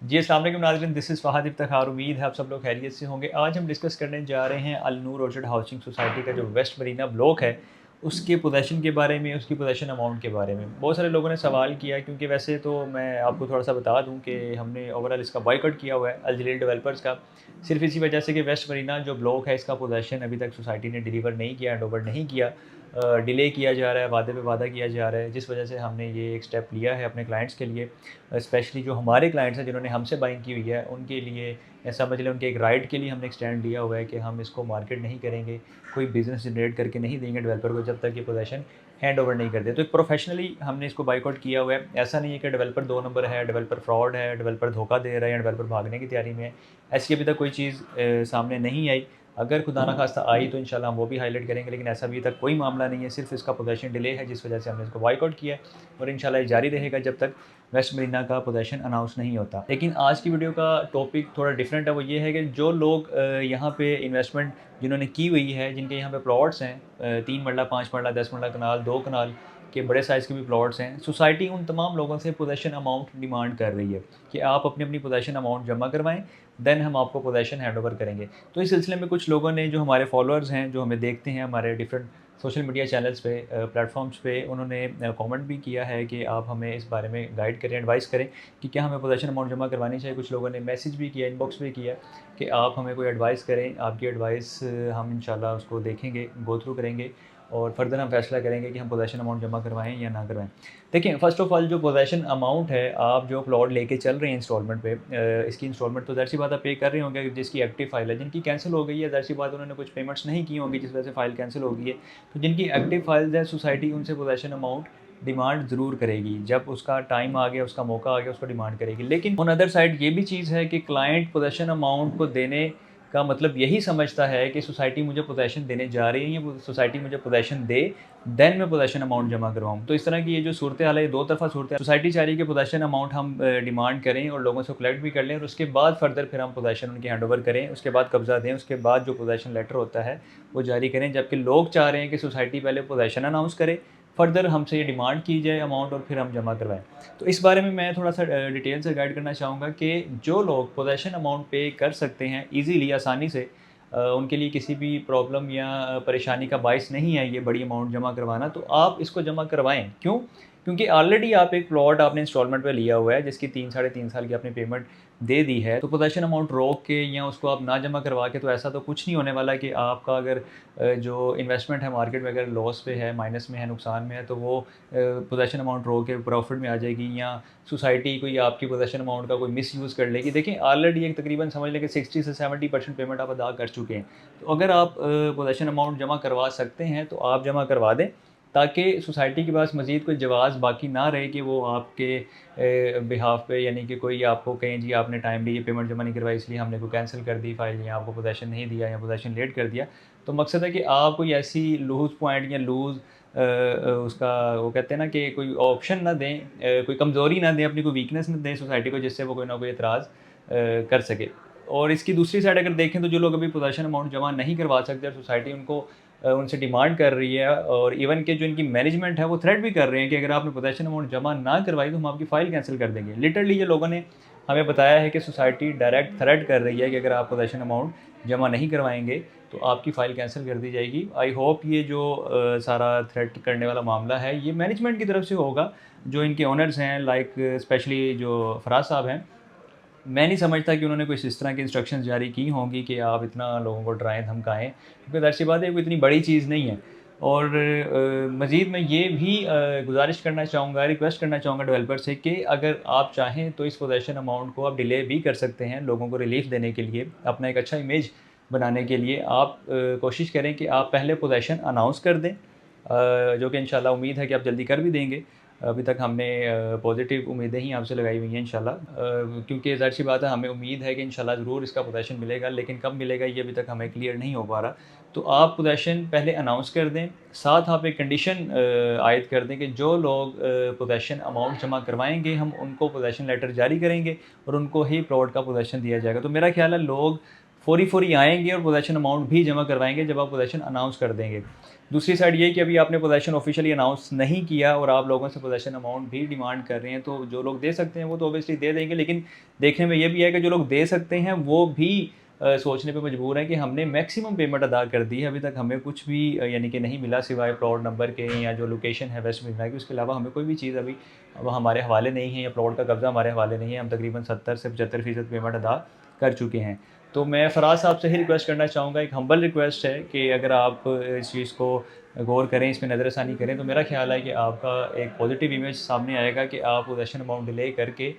जी, अस्सलाम वालेकुम नाज़रीन, दिस इज़ फ़हाद इफ्तिख़ार। उम्मीद है आप सब लोग खैरियत से होंगे। आज हम डिस्कस करने जा रहे हैं अल नूर ऑर्चिड हाउसिंग सोसाइटी का जो वेस्ट मरीना ब्लॉक है, उसके पोज़ेशन के बारे में, उसकी पोज़ेशन अमाउंट के बारे में। बहुत सारे लोगों ने सवाल किया, क्योंकि वैसे तो मैं आपको थोड़ा-सा बता दूँ कि हमने ओवरऑल इसका बॉयकॉट किया हुआ है अल जलील डेवलपर्स का। सिर्फ़ इसी वजह से कि वेस्ट मरीना जो ब्लॉक है, इसका पोज़ेशन अभी तक सोसाइटी ने डिलीवर नहीं किया, हैंडओवर नहीं किया। डिले किया जा रहा है, वादे पे वादा किया जा रहा है, जिस वजह से हमने ये एक स्टेप लिया है अपने क्लाइंट्स के लिए। स्पेशली जो हमारे क्लाइंट्स हैं जिन्होंने हमसे बाइंग की हुई है, उनके लिए या समझ लें उनके एक राइट के लिए हमने एक स्टैंड लिया हुआ है कि हम इसको मार्केट नहीं करेंगे, कोई बिज़नेस जनरेट करके नहीं देंगे डेवलपर को जब तक ये पोज़ेशन हैंड ओवर नहीं करते। तो एक प्रोफेशनली हमने इसको बायकॉट किया हुआ है। ऐसा नहीं है कि डेवलपर 2 नंबर है, डेवलपर फ्रॉड है, डेवलपर धोखा दे रहा है या डेवलपर भागने की तैयारी में है। ऐसी अभी तक कोई चीज़ सामने नहीं आई। अगर खुदा ना खास्ता आई तो इंशाल्लाह हम वो भी हाईलाइट करेंगे, लेकिन ऐसा अभी तक कोई मामला नहीं है। सिर्फ़ इसका पोज़ेशन डिले है, जिस वजह से हमने इसको बायकॉट किया है और इंशाल्लाह ये जारी रहेगा जब तक वेस्ट मरीना का पोज़ेशन अनाउंस नहीं होता। लेकिन आज की वीडियो का टॉपिक थोड़ा डिफरेंट है, वो ये है कि जो लोग यहाँ पे इन्वेस्टमेंट जिन्होंने की हुई है, जिनके यहाँ पे प्लॉट्स हैं 3 मरला, 5 मरला, 10 मरला कनाल, 2 कनाल के बड़े साइज़ के भी प्लॉट्स हैं, सोसाइटी उन तमाम लोगों से पोज़ेशन अमाउंट डिमांड कर रही है कि आप अपनी-अपनी पोज़ेशन अमाउंट जमा करवाएँ, देन हम आपको पोज़ेशन हैंडओवर करेंगे। तो इस सिलसिले में कुछ लोगों ने, जो हमारे फॉलोअर्स हैं, जो हमें देखते हैं हमारे डिफरेंट सोशल मीडिया चैनल्स पे, प्लेटफ़ॉर्म्स पे, उन्होंने कमेंट भी किया है कि आप हमें इस बारे में गाइड करें, एडवाइस करें कि क्या हमें पोज़ेशन अमाउंट जमा करवानी चाहिए। कुछ लोगों ने मैसेज भी किया, इनबॉक्स भी किया कि आप हमें कोई एडवाइस करें। आपकी एडवाइस हम इंशाल्लाह उसको देखेंगे, गो थ्रू करेंगे और फर्दर हम फैसला करेंगे कि हम पोज़ेशन अमाउंट जमा करवाएँ या ना करवाएँ। देखिए, फ़र्स्ट ऑफ़ ऑल जो पोज़ेशन अमाउंट है, आप जो प्लॉट लेके चल रहे हैं इंस्टॉलमेंट पे, इसकी इंस्टॉलमेंट तो ज़ाहिर-सी बात है पे कर रहे होंगे। जिसकी एक्टिव फ़ाइल है, जिनकी कैंसल हो गई है, ज़ाहिर-सी बात उन्होंने कुछ पेमेंट्स नहीं की होंगी, जिस वजह से फ़ाइल कैंसल हो गई है। तो जिनकी एक्टिव फाइल्स हैं, सोसाइटी उनसे पोज़ेशन अमाउंट डिमांड ज़रूर करेगी। जब उसका टाइम आ गया, उसका मौका आ गया, उसको डिमांड करेगी। लेकिन ऑन अदर साइड ये भी चीज़ है कि क्लाइंट पोज़ेशन अमाउंट को देने का मतलब यही समझता है कि सोसाइटी मुझे पोज़ेशन देने जा रही है, या वो सोसाइटी मुझे पोज़ेशन दे, देन मैं पोज़ेशन अमाउंट जमा करवाऊँ। तो इस तरह की ये जो सूरत-ए-हाल है, ये दो तरफ़ा सूरत है। सोसाइटी चाह रही है कि पोज़ेशन अमाउंट हम डिमांड करें और लोगों से कलेक्ट भी कर लें, और उसके बाद फर्दर फिर हम पोज़ेशन उनकी हैंडओवर करें, उसके बाद कब्ज़ा दें, उसके बाद जो पोज़ेशन लेटर होता है वो जारी करें। जबकि लोग चाह रहे हैं कि सोसाइटी पहले पोज़ेशन अनाउंस करे, फर्दर हमसे ये डिमांड की जाए अमाउंट और फिर हम जमा करवाएँ। तो इस बारे में मैं थोड़ा-सा डिटेल से गाइड करना चाहूँगा कि जो लोग पोज़ेशन अमाउंट पे कर सकते हैं ईज़िली, आसानी से, उनके लिए किसी भी प्रॉब्लम या परेशानी का बाइस नहीं है ये बड़ी अमाउंट जमा करवाना, तो आप इसको जमा करवाएँ। क्यों? क्योंकि ऑलरेडी आप एक प्लॉट आपने इंस्टॉलमेंट पे लिया हुआ है, जिसकी 3 साढ़े 3 साल की आपने पेमेंट दे दी है। तो पोज़ेशन अमाउंट रोक के या उसको आप ना जमा करवा के तो ऐसा तो कुछ नहीं होने वाला कि आपका अगर जो इन्वेस्टमेंट है मार्केट में अगर लॉस पे है, माइनस में है, नुकसान में है, तो वो पोज़ेशन अमाउंट रोक के प्रॉफ़िट में आ जाएगी, या सोसाइटी कोई आपकी पोज़ेशन अमाउंट का कोई मिसयूज़ कर लेगी। देखिए, ऑलरेडी एक तकरीबन समझ लें कि 60 से 70% पेमेंट आप अदा कर चुके हैं। तो अगर आप पोज़ेशन अमाउंट जमा करवा सकते हैं तो आप जमा करवा दें, ताकि सोसाइटी के पास मज़ीद कोई जवाज़ बाकी ना रहे कि वो आपके बिहाफ़ पे, यानी कि कोई आपको कहें जी आपने टाइमली ये पेमेंट जमा नहीं करवाई, इसलिए हमने को कैंसिल कर दी फ़ाइल, या आपको पोज़ेशन नहीं दिया, या पोज़ेशन लेट कर दिया। तो मकसद है कि आप कोई ऐसी लूज़ पॉइंट या लूज़ उसका वो कहते हैं ना कि कोई ऑप्शन ना दें, कोई कमज़ोरी ना दें, अपनी कोई वीकनेस ना दें सोसाइटी को, जिससे वो कोई ना कोई एतराज़ कर सके। और इसकी दूसरी साइड अगर देखें तो जो लोग अभी पोज़ेशन अमाउंट जमा नहीं करवा सकते और सोसाइटी उनको उनसे डिमांड कर रही है, और इवन के जो इनकी मैनेजमेंट है वो थ्रेट भी कर रहे हैं कि अगर आपने पोज़ेशन अमाउंट जमा ना करवाई तो हम आपकी फ़ाइल कैंसिल कर देंगे। लिटरली ये लोगों ने हमें बताया है कि सोसाइटी डायरेक्ट थ्रेट कर रही है कि अगर आप पोज़ेशन अमाउंट जमा नहीं करवाएँगे तो आपकी फ़ाइल कैंसिल कर दी जाएगी। आई होप ये जो सारा थ्रेट करने वाला मामला है ये मैनेजमेंट की तरफ से होगा, जो इनके ओनर्स हैं, लाइक स्पेशली जो फराज साहब हैं। मैं नहीं समझता कि उन्होंने कुछ इस तरह की इंस्ट्रक्शंस जारी की होंगी कि आप इतना लोगों को डराएँ, धमकाएँ, क्योंकि ज़ाहिर-सी बात है कोई इतनी बड़ी चीज़ नहीं है। और मज़ीद मैं ये भी गुज़ारिश करना चाहूँगा, रिक्वेस्ट करना चाहूँगा डेवलपर से कि अगर आप चाहें तो इस पोज़ेशन अमाउंट को आप डिले भी कर सकते हैं, लोगों को रिलीफ़ देने के लिए, अपना एक अच्छा इमेज बनाने के लिए। आप कोशिश करें कि आप पहले पोज़ेशन अनाउंस कर दें, जो कि इंशाल्लाह उम्मीद है कि आप जल्दी कर भी देंगे। अभी तक हमने पॉज़िटिव उम्मीदें ही आपसे लगाई हुई हैं इंशाल्लाह, क्योंकि ज़ाहिर-सी बात है हमें उम्मीद है कि इंशाल्लाह ज़रूर इसका पोज़ेशन मिलेगा, लेकिन कब मिलेगा ये अभी तक हमें क्लियर नहीं हो पा रहा। तो आप पोज़ेशन पहले अनाउंस कर दें, साथ आप एक कंडीशन आयद कर दें कि जो लोग पोज़ेशन अमाउंट जमा करवाएँगे, हम उनको पोज़ेशन लेटर जारी करेंगे और उनको ही प्लॉट का पोज़ेशन दिया जाएगा। तो मेरा ख़्याल है लोग फ़ौरी आएँगे और पोज़ेशन अमाउंट भी जमा करवाएँगे जब आप पोज़ेशन अनाउंस कर देंगे। दूसरी साइड ये है कि अभी आपने पोज़ेशन ऑफ़िशियली अनाउंस नहीं किया और आप लोगों से पोज़ेशन अमाउंट भी डिमांड कर रहे हैं, तो जो लोग दे सकते हैं वो तो ऑब्वियसली दे देंगे, लेकिन देखने में ये भी है कि जो लोग दे सकते हैं वो भी सोचने पे मजबूर हैं कि हमने मैक्सिमम पेमेंट अदा कर दी है, अभी तक हमें कुछ भी यानी कि नहीं मिला सिवाय प्लॉट नंबर के या जो लोकेशन है वेस्ट मदीना की, उसके अलावा हमें कोई भी चीज़ अभी वो हमारे हवाले नहीं है या प्लॉट का कब्ज़ा हमारे हवाले नहीं है। हम तकरीबन 70 से 75% पेमेंट अदा कर चुके हैं। तो मैं फ़राज साहब से ही रिक्वेस्ट करना चाहूँगा, एक हम्बल रिक्वेस्ट है कि अगर आप इस चीज़ को गौर करें, इसमें नज़रसानी करें, तो मेरा ख़्याल है कि आपका एक पॉज़िटिव इमेज सामने आएगा कि आप पोज़ेशन अमाउंट डिले करके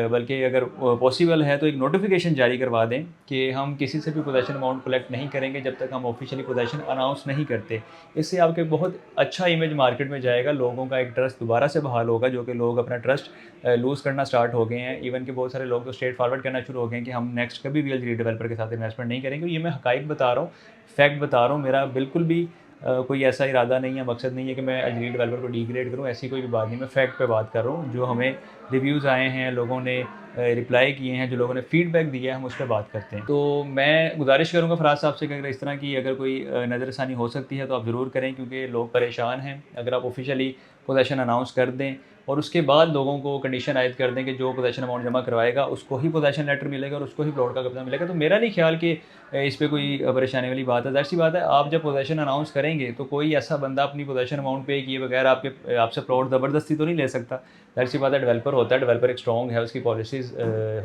बल्कि अगर पॉसिबल है तो एक नोटिफ़िकेशन जारी करवा दें कि हम किसी से भी पोज़ेशन अमाउंट कलेक्ट नहीं करेंगे जब तक हम ऑफ़िशियली पोज़ेशन अनाउंस नहीं करते। इससे आपके बहुत अच्छा इमेज मार्केट में जाएगा, लोगों का एक ट्रस्ट दोबारा से बहाल होगा, जो कि लोग अपना ट्रस्ट लूज़ करना स्टार्ट हो गए हैं। इवन कि बहुत सारे लोग तो स्ट्रेट फॉरवर्ड करना शुरू हो गए हैं कि हम नेक्स्ट कभी भी एलजी डेवलपर के साथ इन्वेस्टमेंट नहीं करेंगे। ये मैं हक़ाइक़ बता रहा हूँ, फैक्ट बता रहा हूँ, मेरा बिल्कुल भी कोई ऐसा इरादा नहीं है, मकसद नहीं है कि मैं एलजी डेवलपर को डिग्रेड करूँ, ऐसी कोई भी बात नहीं। मैं फैक्ट पे बात कर रहा हूँ, जो हमें रिव्यूज़ आए हैं, लोगों ने रिप्लाई किए हैं, जो लोगों ने फीडबैक दिया है, हम उस पे बात करते हैं। तो मैं गुज़ारिश करूँगा फ़राज साहब से कि अगर इस तरह की अगर कोई नज़रसानी हो सकती है तो आप ज़रूर करें, क्योंकि लोग परेशान हैं। अगर आप ऑफ़िशियली पोज़ेशन अनाउंस कर दें और उसके बाद लोगों को कंडीशन आयद कर दें कि जो पोज़ेशन अमाउंट जमा करवाएगा उसको ही पोज़ेशन लेटर मिलेगा और उसको ही प्लॉट का कब्ज़ा मिलेगा, तो मेरा नहीं ख्याल कि इस पे कोई परेशानी वाली बात है। ज़ाहिर-सी बात है, आप जब पोज़ेशन अनाउंस करेंगे तो कोई ऐसा बंदा अपनी पोज़ेशन अमाउंट पे किए बगैर आपसे प्लॉट ज़बरदस्ती तो नहीं ले सकता। ज़ाहिर-सी बात है, डेवलपर होता है, डेवलपर एक स्ट्रॉन्ग है, उसकी पॉलिसीज़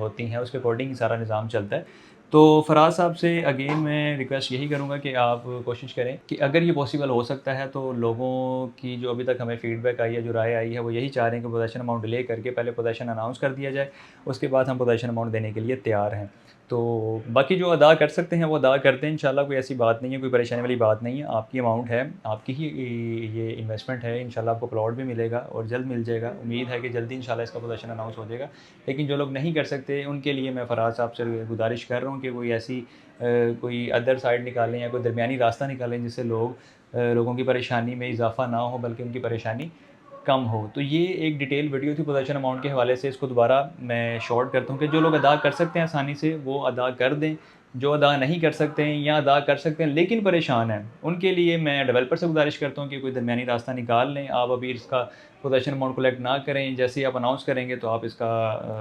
होती हैं, उसके अकॉर्डिंग ही सारा निज़ाम चलता है। तो फ़राज साहब से अगेन मैं रिक्वेस्ट यही करूँगा कि आप कोशिश करें कि अगर ये पॉसिबल हो सकता है तो लोगों की जो अभी तक हमें फ़ीडबैक आई है, जो राय आई है, वो यही चाह रहे हैं कि पोज़ेशन अमाउंट डिले करके पहले पोज़ेशन अनाउंस कर दिया जाए, उसके बाद हम पोज़ेशन अमाउंट देने के लिए तैयार हैं। तो बाकी जो अदा कर सकते हैं वो अदा करते हैं इंशाल्लाह, कोई ऐसी बात नहीं है, कोई परेशानी वाली बात नहीं है। आपकी अमाउंट है, आपकी ही ये इन्वेस्टमेंट है, इंशाल्लाह आपको प्लॉट भी मिलेगा और जल्द मिल जाएगा। उम्मीद है कि जल्दी इंशाल्लाह इसका पोज़ेशन अनाउंस हो जाएगा। लेकिन जो लोग नहीं कर सकते उनके लिए मैं फ़राज साहब से गुज़ारिश कर रहा हूँ कि कोई ऐसी कोई अदर साइड निकालें या कोई दरमियानी रास्ता निकालें जिससे लोगों की परेशानी में इज़ाफ़ा ना हो बल्कि उनकी परेशानी कम हो। तो ये एक डिटेल वीडियो थी पोज़ेशन अमाउंट के हवाले से। इसको दोबारा मैं शॉर्ट करता हूँ कि जो लोग अदा कर सकते हैं आसानी से वो अदा कर दें, जो अदा नहीं कर सकते हैं या अदा कर सकते हैं लेकिन परेशान हैं, उनके लिए मैं डेवलपर से गुज़ारिश करता हूँ कि कोई दरमियानी रास्ता निकाल लें। आप अभी इसका पोज़ेशन अमाउंट कलेक्ट ना करें, जैसे ही आप अनाउंस करेंगे तो आप इसका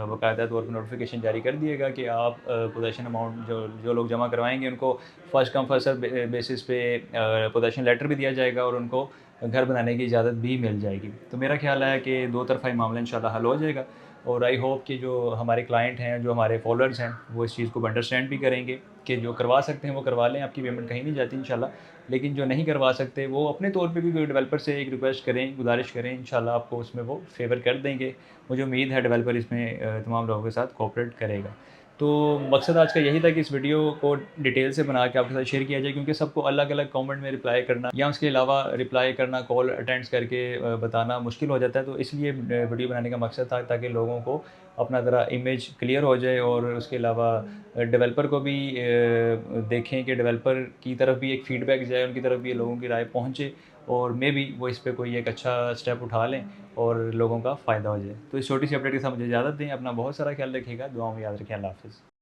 बाकायदा तौर पर नोटिफ़िकेशन जारी कर दिएगा कि आप पोज़ेशन अमाउंट जो जो लोग जमा करवाएँगे उनको फ़र्स्ट कम फ़र्स्ट सर्व बेसिस पे पोज़ेशन लेटर भी दिया जाएगा और उनको घर बनाने की इजाज़त भी मिल जाएगी। तो मेरा ख़्याल है कि दो तरफ़ा ही मामला इंशाल्लाह हल हो जाएगा और आई होप कि जो हमारे क्लाइंट हैं, जो हमारे फॉलोअर्स हैं, वो इस चीज़ को अंडरस्टैंड भी करेंगे कि जो करवा सकते हैं वो करवा लें, आपकी पेमेंट कहीं नहीं जाती इंशाल्लाह। लेकिन जो नहीं करवा सकते वो अपने तौर पे भी कोई डेवलपर से एक रिक्वेस्ट करें, गुज़ारिश करें, इंशाल्लाह आपको उसमें वो फ़ेवर कर देंगे। मुझे उम्मीद है डेवलपर इसमें तमाम लोगों के साथ कोऑपरेट करेगा। तो मकसद आज का यही था कि इस वीडियो को डिटेल से बना के आपके साथ शेयर किया जाए, क्योंकि सबको अलग-अलग कमेंट में रिप्लाई करना या उसके अलावा रिप्लाई करना, कॉल अटेंड्स करके बताना मुश्किल हो जाता है। तो इसलिए वीडियो बनाने का मकसद था ताकि लोगों को अपना ज़रा इमेज क्लियर हो जाए और उसके अलावा डेवलपर को भी देखें कि डेवलपर की तरफ भी एक फ़ीडबैक जाए, उनकी तरफ भी लोगों की राय पहुँचे और मेबी वो इस पे कोई एक अच्छा स्टेप उठा लें और लोगों का फ़ायदा हो जाए। तो इस छोटी सी अपडेट के साथ मुझे इजाज़त दें। अपना बहुत सारा ख्याल रखिएगा, दुआओं में याद रखें। अल्लाह हाफ़िज़।